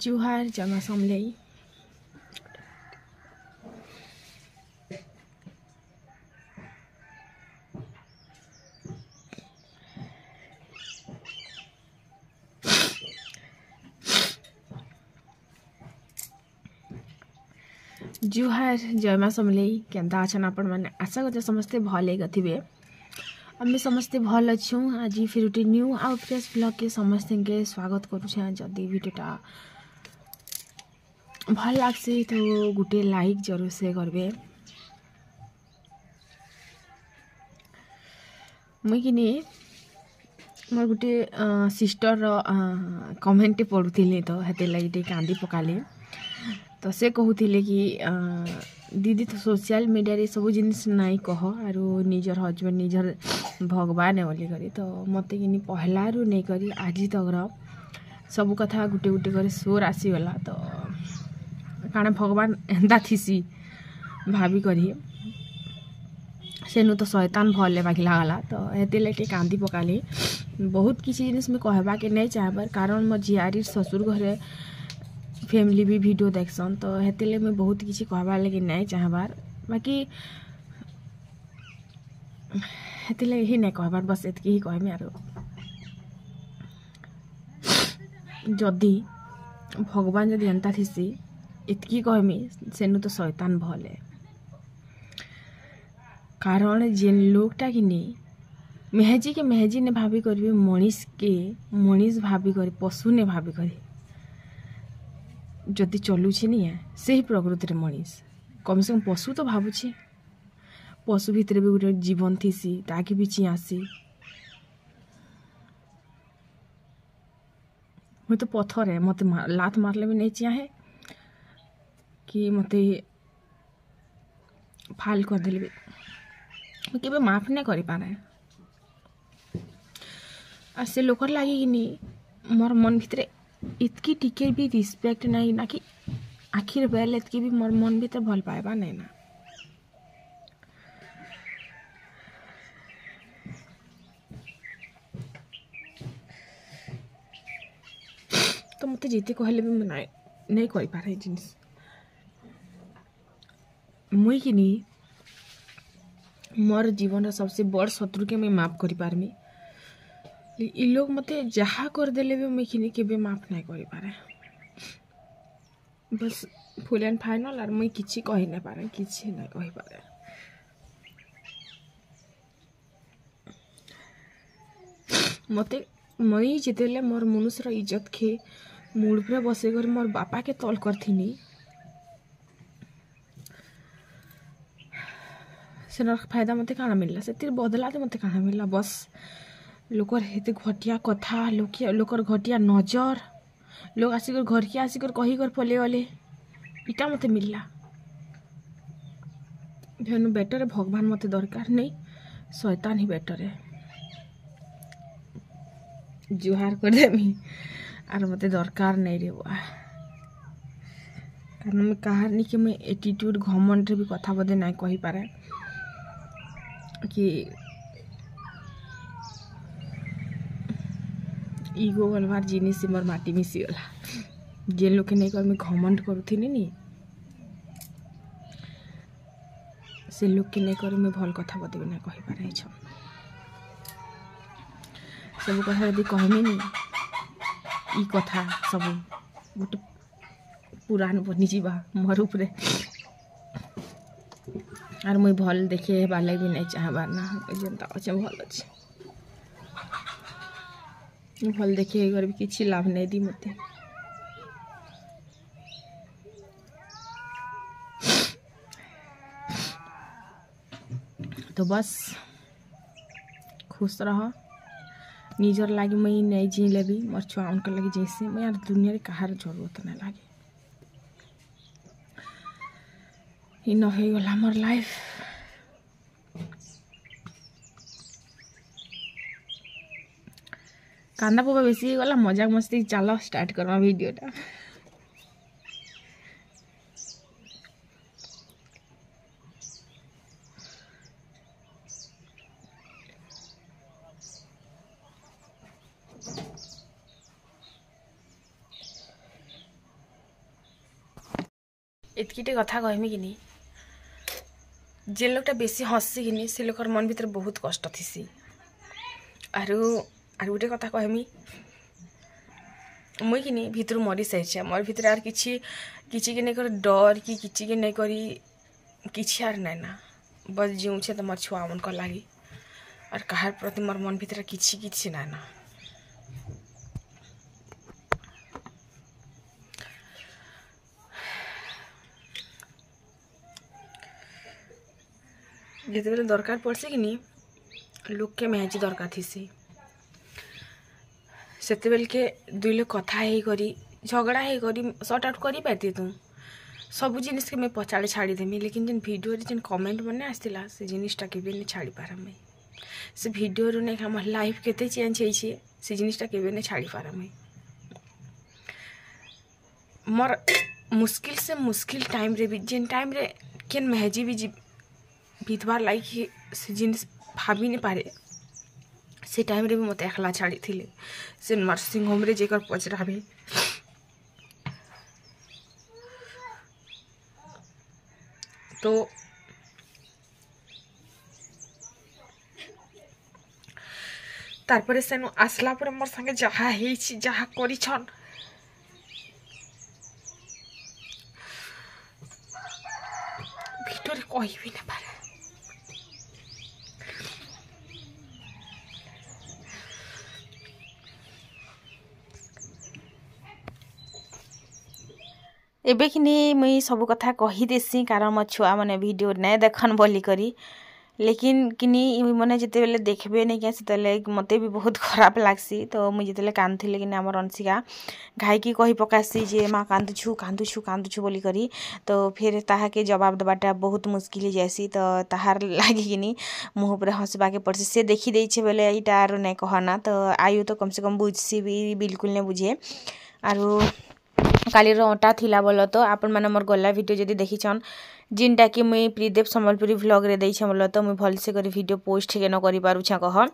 जुहार जमा समलाई जुहार जयमा समलाई केन्ता अछन आपण माने आशा करते समस्ते भले गथिबे आमे समस्ते भल अछू आज फिर गोटे न्यू आउ फ्रेश ब्लॉग के समस्त के स्वागत करूछे जदि वीडियोटा भल लागसे तो गोटे लाइक जरूर से करबे मुई किनी मोर गोटे सिस्टर कमेंट पढ़ुथिली तो हेते लागि कांदी पकाले तो से कहूथिले कि दीदी तो सोशल मीडिया रे सब जिनिस नाई कह आरो निजर हस्बैंड निजर भगवान है बोली करी तो मते किनी पहला रु नहीं करी आज तक सब कथा गुटे गुटे कर सोर आसीगला तो काना भगवान एंदा थीसी भाभी करी सेनु तो शैतान भले बाकी लागला तो हेते लेके कांदी पकाली बहुत किसी जिनिस में कहबा के नहीं चाहबार कारण मो जियारी ससुर घरे फैमिली भी वीडियो देखसन तो हेतेले मैं बहुत किसी कहबा लगे नहीं चाहबार बाकी हेतेले ही नहीं कहबार बस एतकी ही कहमी आरो जदि भगवान जदि एंता थीसी एतकी कहमी सेनु तो शैतान भले कारण जेन लोगटा कि नहीं मेहजी के मेहजी ने भाभी करी मनीष के मनीष भाभी करी पशु ने भाभी करी जदि चलुछि नहीं से ही प्रकृति मनीष कम से कम पशु तो भावुछि पशु भितर भी गोटे जीवन थीसी ताकि भी चियासी मुझे तो पथर है मत लात मारले भी नहीं चिया है कि मते फाल कर देले भी केबे माफ नहीं करि पारे आ से लोकर लागी कि नहीं मोर मन भितर इतकी टिके भी रिस्पेक्ट नहीं ना कि आखिर बेल इतकी भी मोर मन भीतर भल पाएबा नहीं ना तो मते जीते कहले भी नहीं करि पारे जिनिस मुई कि नहीं मोर जीवन सबसे बड़ शत्रु के मैं माफ करि पारमी इ लोग मते जहाँ कर देले भी मैं किनी के भी माफ नहीं करि पारे बस फुल एंड फाइनल और मैं किछि कहि नहीं पारे किछि नहीं कहि पारे मते मई जितेले मोर मनुष्यर इज्जत खे मूड पर बसे कर मोर बापा के तल करथिनी सेनर फायदा मते काना मिलला से तिर बदला तो मते काना मिलला बस लोकर हेते घटिया कथा लोकर घटिया नजर लोग आसिकर घर के आसिकर कही कर पले वाले इटा मते मिलला भेनु बेटर भगवान मते दरकार नहीं शैतान ही बेटर है जुहार कर देमी आर मते दरकार नहीं रे बुआ कारण मैं कहानी के मैं एटीट्यूड घमंड भी कथा बदे नहीं कहि पारे कि ईगो वालवार जिनिस मोर माटी मिसीगला जे लोग नहीं कर मैं घमंड करूथिनी नी से लोग के नहीं कर मैं भल कथा बदे नहीं कहि पारे छ सब कथा यदि कहमी नी ई कथा सब गोटे पुराण बनी जीवा मोर उपरे आर मुई भल देखे बाले भी नहीं चाहबार ना जनता अच्छे भल अच्छे भल देखे घर भी किसी लाभ नहीं दी मते तो बस खुश रह निजर लागे मैं नहीं जी लेबी मोर छुआ उनके लगे जैसे मैं यार दुनिया रे कहार जरूरत नहीं लागे इन हो गला मोर लाइफ कांदा पोका बेसी गला मजाक मस्ती चलो स्टार्ट करमा वीडियोटा एतकीटे कथा कहमी कि जे लोकटा बेसी हसी कि से लोकर मन भीतर बहुत कष्ट थीसी आरु गोटे कथा कहमी मुई कि भीतर मरी सारी मोर भीतर आर किछि के नहीं कर डर कि किछि के नहीं करी किछि आर नहीं ना बस जीऊे तो मोर छुआ मन को लगी और कहार प्रति मोर मन भीतर किछि ना ना जिते बेले दरकार पड़से कि लोक के मेहजी दरकार थी से बेल के दुई लोग कथा ही करी झगड़ा ही करी सॉर्ट आउट करी पाती तुम सब जिनिस के मैं पचाड़े छाड़ी देमी लेकिन जिन वीडियो जिन कमेंट मैंने आसला से जिनिसटा के नहीं छाड़ी पारमे से वीडियो रू नहीं आम लाइफ केते चेंज होइछे से जिनिसटा के नहीं छाड़ी पारमे मोर मुश्किल से मुश्किल टाइम रे भी जिन टाइम रे केन मेहजी भी बीतबार लाइक से जिनिस भाभी नहीं पारे से टाइम रे भी मत एकला छाड़ी थिले से नर्सिंग होम रे जेकर पचराबे तो तारपरे सेनु आसला परे मोर संगे जहा हेछि जहा करिछन भिडियो रे कहिबि ना पारे एबे कि मुई सब कथा कहीदेसी कारण मो छुआ मैंने वीडियो नहीं देखन बोली करी लेकिन किनी मैंने जिते बेले देखबे नहीं क्या से मत भी बहुत खराब लगसी तो मुझे जिते कांदी कि आम रंसिका घाईकी कही पकासी जे माँ कांदुछु कांदुछु कांदुछु बोली करी तो फिर ताहाके जवाब देवाटा बहुत मुश्किल हो जासी तो ताहार लगे कि मुँह पर हंसवा के पड़सी से देखी देछे बेले इटा आरो नहीं कहना तो आयु तो कम से कम बुझसी भी बिल्कुल नहीं बुझे आरु कालीर अटा थिला बोल तो आपण मैंने मोर गला वीडियो जदि देखीछन जिनटा कि मुई प्रीदेव सम्बलपुरी व्लॉग रे देइछे बोल तो मुई भल से करी वीडियो पोस्ट के न करि पारुछा कह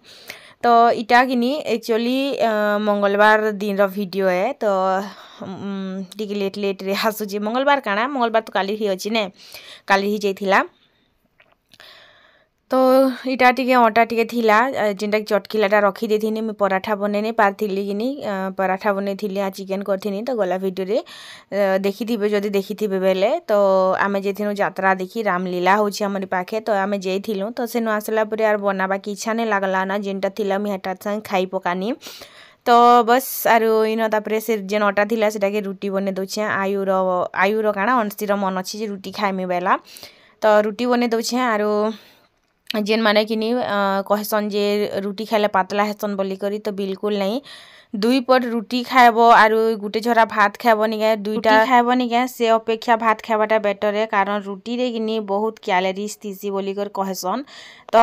तो इटा कि एक्चुअली मंगलवार दिन रो वीडियो है तो टिके लेट रे आसुची मंगलवार काना मंगलवार तो काली ही अछि ने काली ही जाइथिला तो इटा टिके अटा टिके थिला जिनटा चटकिलाटा रखी देथिनी मैं पराठा बने नहीं पारथिली कि पराठा बने थी आ चिकेन करथिनी तो गला वीडियो रे देखिथिबे जदि देखिथिबे बेले तो आमे जेथिनु यात्रा देखी रामलीला होछि हमर पाखे तो आमे जेथिलु तो सेनु आसला परे आर बनाबा की इच्छा नहीं लागला ना जिनटा थिला मी हटा संग खाई पकानी तो बस आरो इन तापरे से जेन अटा थिला सेटा के रुटी बने दोछे आयुर काना अनस्तिर मन अछि जे रुटी खाइमी बेला तो रुटी बने दोछे आरो जेन माने कि कहसन जे रुटी खाइले पतला हेसन बोली करी तो बिल्कुल नहीं दुई पट रुटी खाएब आरु गुटे झरा भात खाएब निका दुईटा खाएब निका से अपेक्षा भात खाइबाटा बेटर है कारण रुटी रे कि बहुत कैलोरीज थीसी बोली कर कहसन तो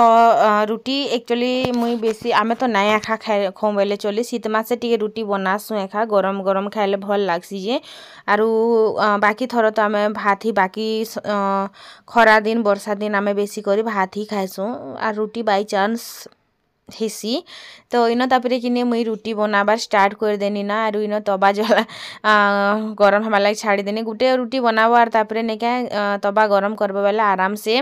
रुटी एक्चुअली मुई बेसी आमे तो नया खा खाए खाऊ बेले चली शीत मासे टिके रुटी बनासु एखा गरम गरम खाइले भल लागसी जे आरु बाकी थर तो आमे भात ही बाकी खरा दिन वर्षा दिन आमे बेसी करी भात ही खाइसु आ रुटी बाई चांस हेसी तो इन तापरे कि मुई रुटी बनाबार स्टार्ट कर देनी ना आरु इन तबा जला गरम हमार लगे छाड़ी देनी गुटे रुटी बनाबो आर तापरे नहीं क्या तबा गरम करबे बेला आराम से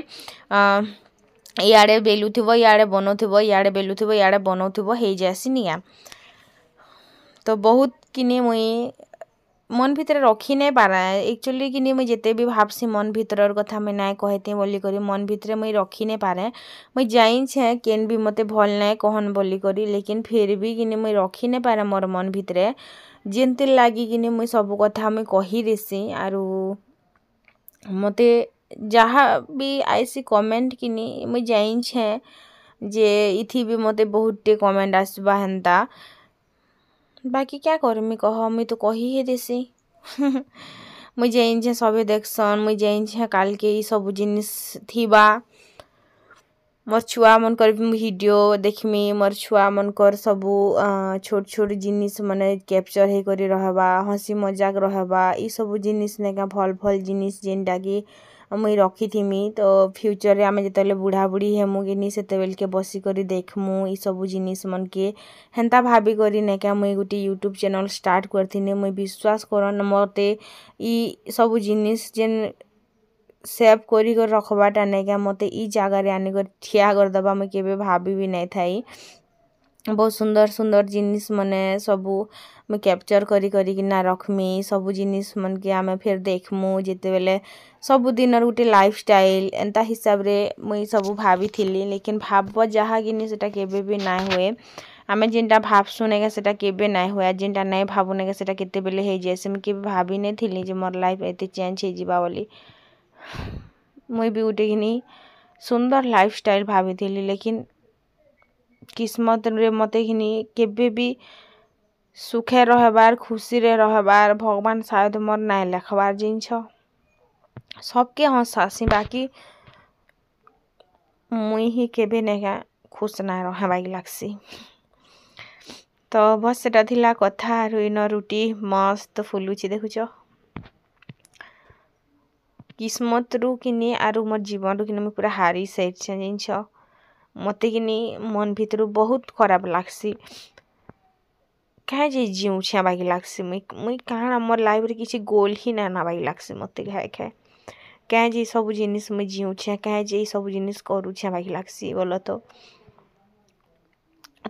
इयाड़े बेलुथिबो इयाड़े बनौथिबो इयाड़े बेलुथिबो इयाड़े बनौथिबो हे जासी निया तो बहुत किनी मुई मन भितर रखी नहीं पारा एक्चुअली कि मुई जेते भी भाबसी मन भितर कथा मुई नाय कहते बोली करी मन भितर मुई रखी नहीं पारे मुई जाइन छे केन भी मते भल नाय कहन बोली करी लेकिन फिर भी कि मुई रखी नहीं पारे मोर मन भितर जेनते लागी कि मुई सब कथा मुई कही देसी आरु मते जहाँ भी आईसी कमेंट कि मुई जाइन छे जे इथि भी मते बहुत टे कमेंट आसबा हेंता बाकी क्या करमी कह मुई तो कही ही देसी मुई जाइन छे सबे देखसन मुई जाइन छे काल के ई सब जिनिस थिबा मोर छुआ मन कर वीडियो देखमी मोर छुआ मन कर सबू छोट छोट जिनिस माने कैप्चर हे करी रहबा हंसी मजाक रहबा ई सब जिनिस नेका भल भल जिनिस जेनटा कि मुई रखी थीमी तो फ्यूचर रे आमे जतले बुढ़ा बुढ़ी हेमु कि सेते बेल के बसी करी देखमु ई सब जिनिस मन के हेंता भाभी करी नेका मुई गुटी यूट्यूब चैनल स्टार्ट करथिनी मुई विश्वास करन मते ई सब जिनिस जेन सेव करी कर रखबाटा नहीं क्या मते ई जगह रे आनी कर ठिया कर दबा मैं केबे भाभी भी नहीं थाई बहुत सुंदर सुंदर जिनिस मने सबू मैं कैप्चर करी करी कि ना रखमी सबू जिनिस मन के आमे फिर देखमु जेते बेले सबु दिन गोटे लाइफस्टाइल एंता हिसाब रे मुई सबू भाभी थिली लेकिन भाव जहाँ कि सेटा केबे भी ना हुए आमे जिनटा भावसु नेगा सेटा केबे ना हुए जिनटा नहीं भावु नेगा सेटा केते बेले हे जैसे मैं केबे भाभी नहीं थिली जे मोर लाइफ एते चेंज हे जिबा बोली मुई भी गोटे कि सुंदर लाइफस्टाइल भाभी थिली लेकिन किस्मत रे मते कि केबे भी सुखे रहबार खुशी रे रहबार भगवान शायद मोर ना लेखबार जिनछ सबके हंसासी बाकी मुई ही केबे नेगा खुश ना रहबाई लागसी तो बस सेटा थिला कथा रुइन रुटी मस्त फुलुची देखुछ किस्मत रु किनी आरु मोर जीवन रु किनी पूरा हारी साइड जिनछ मते किनी मन भितर बहुत खराब लागसी कहे जे जीव छे बाकी लागसी मुई कहाँ मोर लाइफ रे किसी गोल ही ना ना बाकी लागसी मते कहे जे सब जिनिस मुई जीव छे कहे जे सब जिनिस करू छे बाकी लागसी बोलो तो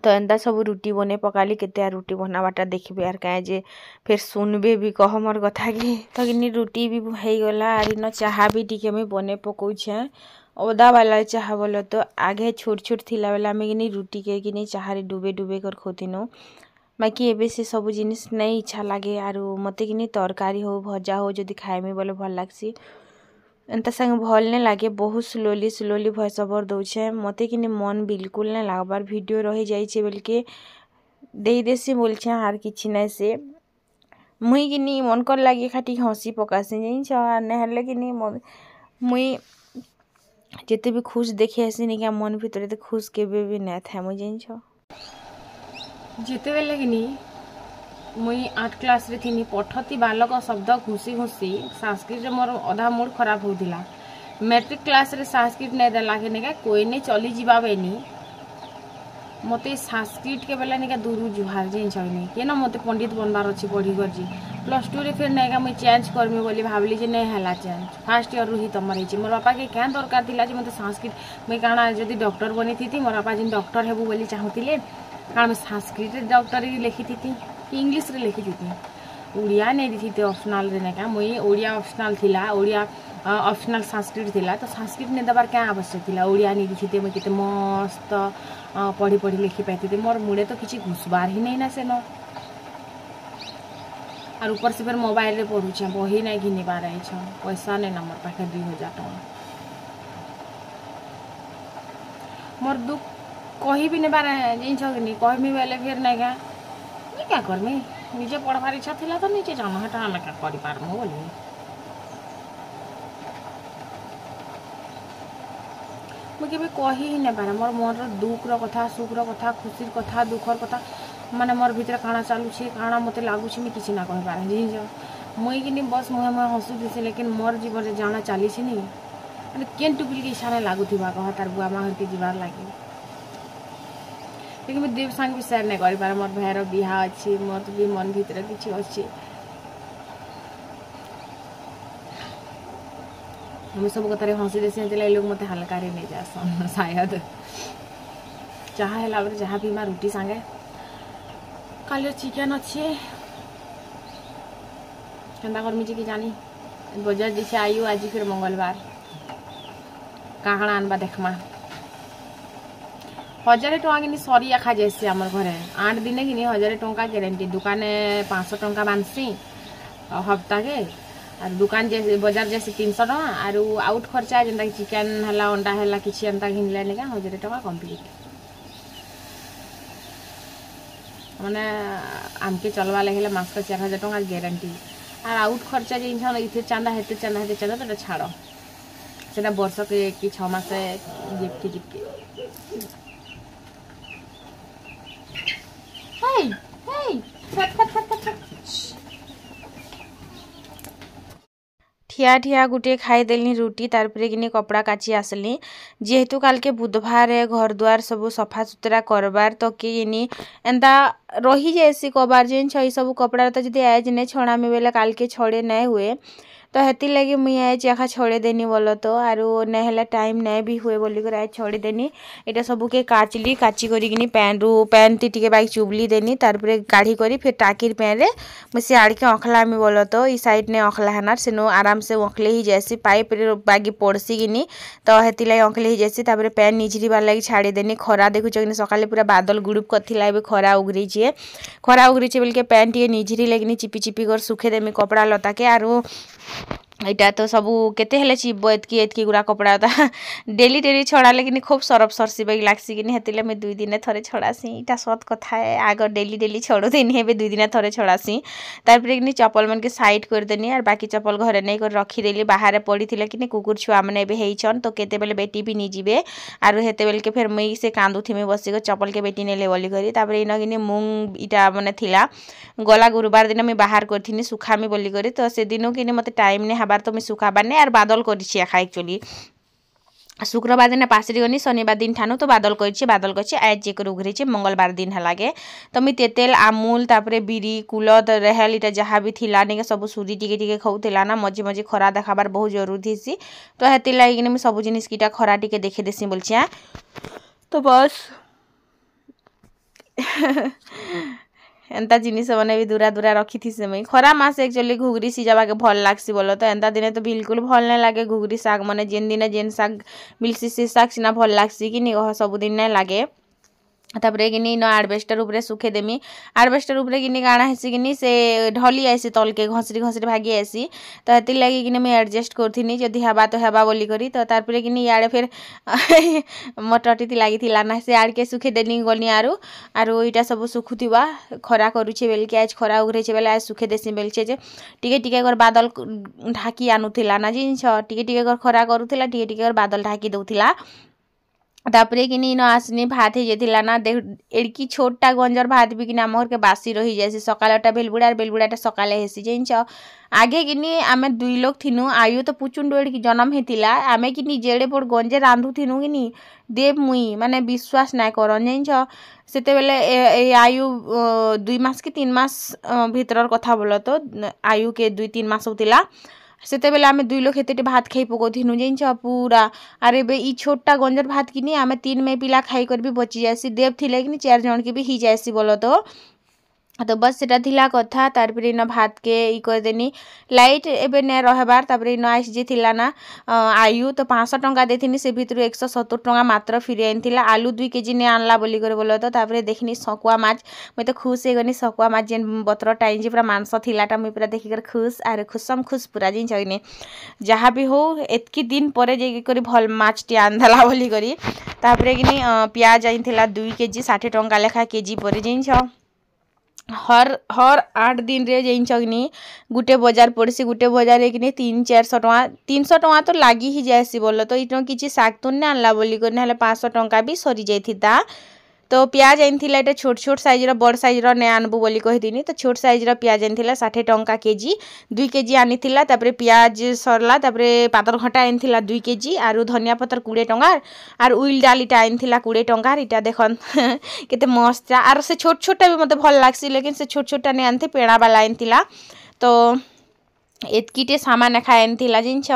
एंता सब रुटी बने पकाली केते रुटी बनाबाटा देखबे यार कहे जे फिर सुनबे भी कह मोर कथा कि तो कि रुटी भी हो गला आर न चाहा भी टिके मैं बने पकाउछे ओदा वाला चाहा बोलो तो आगे छोट छोट थिला बेला में कि रुटी के कि चाहा रे डुबे डुबे कर खोतिनो बाकी एबे से सब जिनिस नहीं इच्छा लगे आरु मते कि तरकारी हो भजा हो जदि खाएमी बोले भल लागसी एंता संग भल नहीं लगे बहुत स्लोली स्लोली भॉइस ओवर दौचे मते कि मन बिल्कुल नहीं लागबार वीडियो रही जाइए बोल के दे देसी बोलछे आर किछि नहीं से मुई कि मन कर लगे खाटी हंसी पकासी जाइन नहले कि मुई जिते भी खुश देखी आसी नहीं क्या मन भीतर तो खुश केबे भी नहीं था मुई जाइन जिते बेले कि मुई 8 क्लास रे थी पठती बालक शब्द घुसी घुसी संस्कृत रे मोर अधा मूड खराब होतिला मैट्रिक क्लास रे संस्कृत नहीं देला के नेका कोई नहीं चली जीवा बेनी मते संस्कृत के बेला नेका दूर जुहार जे छइनी के ना मते पंडित बनबार अछि पढ़ी कर जी +2 रे फिर नेका मुई चेंज करमी बोली भाबली जे नहीं हला चेंज फर्स्ट ईयर रुही तमर हिची मोर पापा के क्या दरकार थिला जे मते संस्कृत मुई काना जदी डॉक्टर बनी थी मोर पापा जिन डॉक्टर हेबु बोली चाहतिले कारण संस्कृत डॉक्टर लिखी थी इंग्लिश रे लिखी थी ओडिया नहीं थी ऑप्शनल रे नेका मुई ओडिया ऑप्शनल थिला ओडिया ऑप्शनल संस्कृत थिला तो संस्कृत ने दबार क्या आवश्यक थिला ओडिया नहीं थी मुई केते मस्त पढ़ी पढ़ी लिखी पाती मोर मुड़े तो किसी घुसबार ही नहीं ना से न और ऊपर से फिर मोबाइल रे पढ़ुछे बही नहीं घिनी बार पैसा नहीं ना मोर पाखे 2000 टका मोर दुख कही भी नहीं बार जिनछ कि कहमी बेले फिर नहीं क्या करमी निजे पढ़वार इच्छा थिला तो निजे जान हेटा आम क्या कर पारमु बोली मुझे कही ही नहीं पारे मोर मन दुख कथा सुख कथा खुशी कथा दुखर कथा माने मोर भीतर काना चलुछे काना मते लागुछे मैं किसी ना कहि पारे जिनछ मुई कि बस मुहे मुहे हसु दिसे लेकिन मोर जीवन रे जाना चलीछि नहीं माने केन टुपिल के इशारा लागुथिबा कह तार बुआ माँ के जीवार लागे लेकिन मैं देव संग भी शेयर नहीं कर पारे मोर भाईर बिहा अच्छी मत भी मन भीतर किसी अच्छी हमें सब कथा हंसी देसी लोग मत हल्का रे नहीं जासन शायद चाह है जहाँ भी माँ रुटी सांगे काली चिकेन अच्छे केन्ता करमी कि जानी बजार जैसे आयु आज फिर मंगलवार काहना आनबा देखमा 1000 टଙ୍କା कि सरिया खा जाए आम घरे 8 दिन कि 1000 टଙ୍କା ग्यारंटी दुकान 500 टଙ୍କା बांधसी हफ्ता के और दुकान जैसे बजार जैसे 300 टଙ୍କା और आउट खर्चा जेनता चिकेन है अंडा है किसी एंता घिनले निका 1000 टଙ୍କା कम्प्लीट मैंने आमके चलवा लगे मास का 4000 टଙ୍କା ग्यारंटी और आउट खर्चा जिन इथे चांदा हेते चांदा तो छाड़ से वर्ष के कि 6 मास जिपके जिपके ठिया ठिया गुटे खाईदेली रुटी तारपरे कि कपड़ा काची आसली जेहेतु काल के बुधवार घर द्वार सब सफा सुतरा करबार तो कि एंता रही जाएसी कबार जिन सब कपड़ा तो जब आज नहीं छड़ामी बेले काल के छड़े नहीं हुए तो हेती लगी मुई आज एखा छोड़े देनी बोलो तो आरु नहेला टाइम नहीं भी हुए बोली कर आज छोड़ी देनी एटा सबू के काचली काची करी पैन ती टिके बाइक चुबली देनी तारपरे काढ़ी करी फिर टाकीर पैन रे मुझे आड़ के अखलामी बोलो तो ई साइड ने अखला है सेनु आराम से अखले ही जैसी पाइप बागी पड़सी कि तो हेती लगी अखले ही जैसी तापर पैन निजरी बार लगी छाड़ी देनी खरा देखुच कि सकाले पूरा बादल गुड़ुप कर खरा उगरी बोल के पैन टे निजरी लगी चिपी चिपी कर सुखे देमी कपड़ा लता के आरु इटा तो सबू केते हेले चिब एतकी गुड़ा कपड़ा डेली डेली छड़ा लेकिन खूब सरफ सरसी बैग लागसी कि हेतिले मैं 2 दिन थरे छड़ासी इटा सत कथा है आग डेली डेली छड़ो दिन हे 2 दिन थरे छड़ासी तारपरे कि चप्पल मन के साइड कर देनी और बाकी चप्पल घरे नहीं कर रखीदेली बाहर पड़ी कि कुकुर छुआ मैंने हेचन तो केते बेले बेटी भी नहीं जीवे आरु हेते बेल के फिर मुई से कांदुथी बसिक चप्पल के बेटी नेले बोली करी तापरे इन कि मूंग इटा माने थिला गला गुरुवार दिन मुई बाहर करथिनी सुखामी बोली करी तो से दिन कि मते टाइम ने हबार तो मुई सुखाबार ने और बादल करिछि एखा एक्चुअली शुक्रवार दिन पासरी गनी शनिवार दिन ठानु तो बादल करछि आज जे कर उघरेछि मंगलवार दिन हलागे तो मुई तेतेल आमूल तापरे बिरी कुलद रेहल इटा जहाँ भी थिला ने सब सुरी टिके टिके खाऊला ना मझे मझे खरा देखाबार बहुत जरूरी थी तो हेती लगी मुई सब जिनिस किटा खरा टिके देखे देसी बोलछि तो बस एंता जिनिस मैंने भी दूरा दूरा रखी थी से मुई खरा मास एक्चुअली घुगरी सिजाबा के भल लागसी बोलो तो एंता दिने तो बिल्कुल भल नहीं लागे घुगरी साग मैंने जेन दिन जेन साग मिलसी से साग सीना भल लागसी कि नहीं सब दिन नहीं लागे तापरे कि इन आडबेस्टर उपरे सुखे देमी आडबेस्टर उपरे कि गाणा हेसी कि से ढली आसी तल के घसरी घसरी भागी आसी तो हेती लगी कि मुझे एडजस्ट करथिनी जदि हेबा तो हेबा बोली करी तो तारपरे कि इे फिर मटटी लगी ना से आड़ के सुखे देनी गली आरु इटा सब सुखुवा खरा करुचे बेल के आज खरा उघरे बेले आज सुखे देसी बेलचे जे टिके टिके कर बादल ढाकी आनुला ना जिनछ टिके टिके कर खरा करूला टिके टिके कर बादल ढाकी दउथिला तापरे कि इन आसनी भात हो जाता ना देख एड़की छोटा गंजर भात भी कि आम घर के बासी रही जाए सकालटा बेलबुड़ा बेलबुड़ाटा सकाले हेसी जाइछ आगे कि आम 2 लोग थिनु आयु तो पुचुंड एड़की जन्म होता आम कि जेड़े बड़ गंजे रांधुथिनु कि देव मुई माने विश्वास ना करन जाइछ सेते बेले आयु 2 मास कि 3 मास भीतर कथा बोलो तो आयु के 2-3 मास होता सेते बेले आमे 2 लोग हेते भात खाई पकोथिनु जाइछ पूरा अरे बे ई छोटा गंजर भात किनी आमे 3 में पिला खाई कर भी बची जासी देव थिले कि 4 जन के भी ही जासी बोलो तो बस सेटा थिला कथा तारपरे इन भात के ई कर देनी लाइट एबे ने रहबार तापरे इन आइस जे थिला ना आयु तो 500 टंका देथिनी से भितर 170 टंका मात्र फिर आनथिला आलू 2 केजी ने आनला बोली कर बोलो तो तापरे देखनी सकुआ माछ मैं तो खुश हे गनी सकुआ माछ जेन बतर टाइम जे पूरा मांस थिलाटा मैं पूरा देखि कर खुश आरे खुशम खुश पूरा जिन छइने जहाँ भी हो एतकी दिन परे जे करी भल माछ टी आनदला बोली करी तापरे कि प्याज आनथिला 2 केजी 60 टंका लेखा केजी परे जिन छ हर 8 दिन रे जाइनी गुटे बजार पड़सी गुटे बजार कि 300-400 टंका 300 टंका तो लगी ही जाएसी बोलो तो इतना किसी साग तो नहीं आनला बोली कर 500 टंका भी सरी जाता तो प्याज आनथिला एटा छोट छोट साइजर बड़ साइजर ने आनबू बोली कहिदिनी तो छोट साइजर प्याज आनथिला 60 टंका केजी 2 केजी आनीथिला तापरे प्याज सरला तापरे पातर घटा आनथिला 2 केजी आरु धनिया पत्र 20 टंका आर उइल डाल इटा आनथिला 20 टंका इटा देखन केते मस्त आर से छोट छोटा भी मते भल लागसी लेकिन से छोट छोटा ने आनथे पेड़ा वाला आनथिला तो एतकीटे सामान खाए आनथिला जिनछ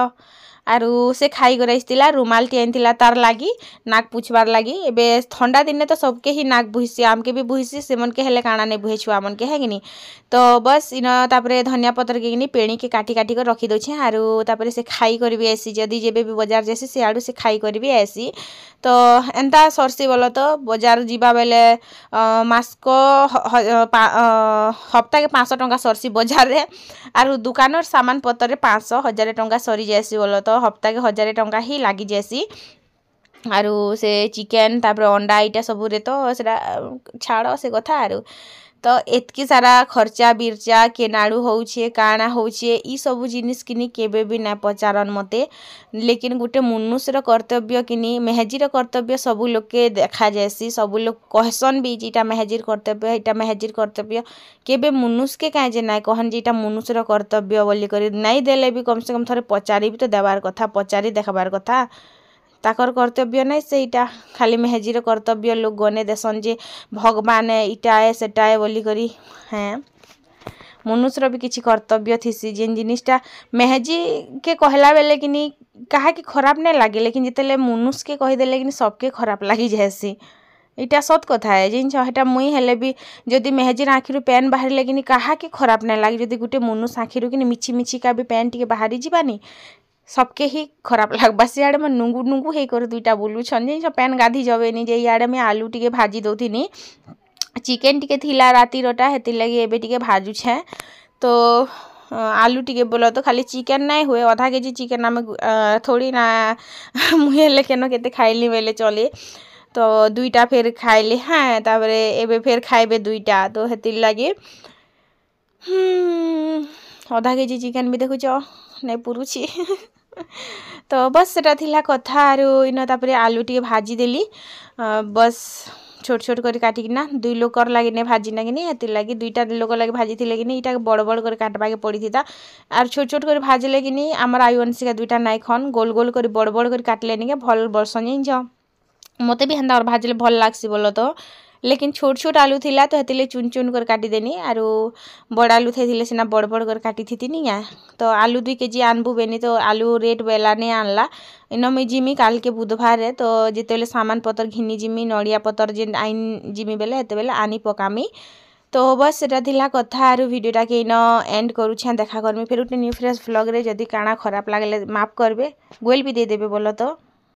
आरु से खाई गराइला रुमाल टी आनथिला तार लागी नाक पुछबार लागी एबे ठंडा दिन तो सबके ही नाक बुहिसी आमके भी बुहिसी से मन के हेले काना नहीं बुहे छुआ मन के है कि तो बस इन तापरे धनिया पत्र के पेणी के काटी काटी कर रखी दौछे आरु तापरे से खाई करबी आसी जदि जेबे भी बाजार जैसी से आडू से खाई करबी आसी तो एंता सरसी बोलो तो बाजार जीवा बेले मास्क हप्ता के 500 टंका सरसी बाजार रे आरु दुकान सामान पत्र 500-1000 टंका सरी जासी बोलो तो हप्ता के 1000 टंका ही लगी जासी आरु से चिकेन तापर अंडा इटा सबू रे तो सेटा छाड़ से कथा आरु तो एतकी सारा खर्चा बिरचा केनाड़ू होछे काना होछे ई सबू जिनिस किनी केबे भी ना पचारन मते लेकिन गुटे मनुष्यर कर्तव्य किनी मेहजीर कर्तव्य सबू लोग के देखा जासी सबू लोग कहसन भी जेटा मेहजीर कर्तव्य एटा मेहजीर कर्तव्य केबे मनुष्य के काहे जे ना कहन जेटा मनुष्यर कर्तव्य बोली करी नहीं देले भी कम से कम थोड़े पचारी भी तो देवार कथा पचारी देखबार कथा ताकर कर्तव्य नहीं से इटा खाली मेहजीर कर्तव्य लोग गने देसन जे भगवान इटा है सेटा है बोली करी हैं मनुष्यर भी किसी कर्तव्य थीसी जेन जिनिसटा मेहजी के कहला बेले कि कहा कि खराब नहीं लगे लेकिन जिते मनुष्य के कहीदेले कि सबके खराब लगी जाएसी इटा सत कथा है जिन हेटा मुई हेले भी जदि मेहजीर आखिर पेन बाहर कि कहा कि खराब नहीं लगे जदि गोटे मनुष्य आखिर कि मिछि मिछि का भी पेन टी बाहरी जावानी सबके ही खराब लगवा सियाड़े मैं नुंगु नुंगु हे कर दुईटा बुलूछन जे पेन गाधी जबेनी जे इयाड़े मैं आलू टिके भाजी दौथिनी चिकेन टिके थिला रातिरटा हेति लगी एबे टिके भाजुछे तो आलू टिके बोलो तो खाली चिकेन नहीं हुए आधा केजी चिकेन आम थोड़ी ना मुझे केन केते खाइली बेले चले तो दुईटा फिर खाइली हाँ तापरे एबे फिर खाइबे दुईटा तो हेति लगी आधा केजी चिकेन भी देखुच नहीं पुरुछि तो बस सेटा थिला कथा आरो इन तापरे आलू टिके भाजी देली बस छोट छोट कर काटिकिना दुई लोकर लगे नहीं भाजी ना कि हेति लगी दुईटा लोक लगे भाजी थिले कि इटा बड़ बड़ कर काटबाके पड़ी था आर छोट छोट कर भाजले कि आमर आयुवंशिका दुईटा नाई खन गोल गोल कर बड़ बड़ कर काटले निके भल बरसन जा मते भी हेन्ता और भाजले भल लागसी बोलो तो लेकिन छोट छोट आलू थिला तो हेतिले चुन चुन कर काटी देनी आरो बड़ आलू थे सीना बड़ बड़ कर काटी थी निया तो आलू 2 केजी आनबू बेनी तो आलू रेट बेला नहीं आनला इन मुई जिमी काल के बुधवार तो जिते सामान पतर घिनी जिमी नड़िया पतर जेन आईन जिमी बेले हेते बेले आनी पकामी तो बस सेटा थिला कथा आरो वीडियोटा के इन एंड करूछे देखा करमी फिर गोटे न्यू फ्रेश व्लॉग रे जदी काना खराब लागले माफ करबे गोल भी दे देबे बोलो तो।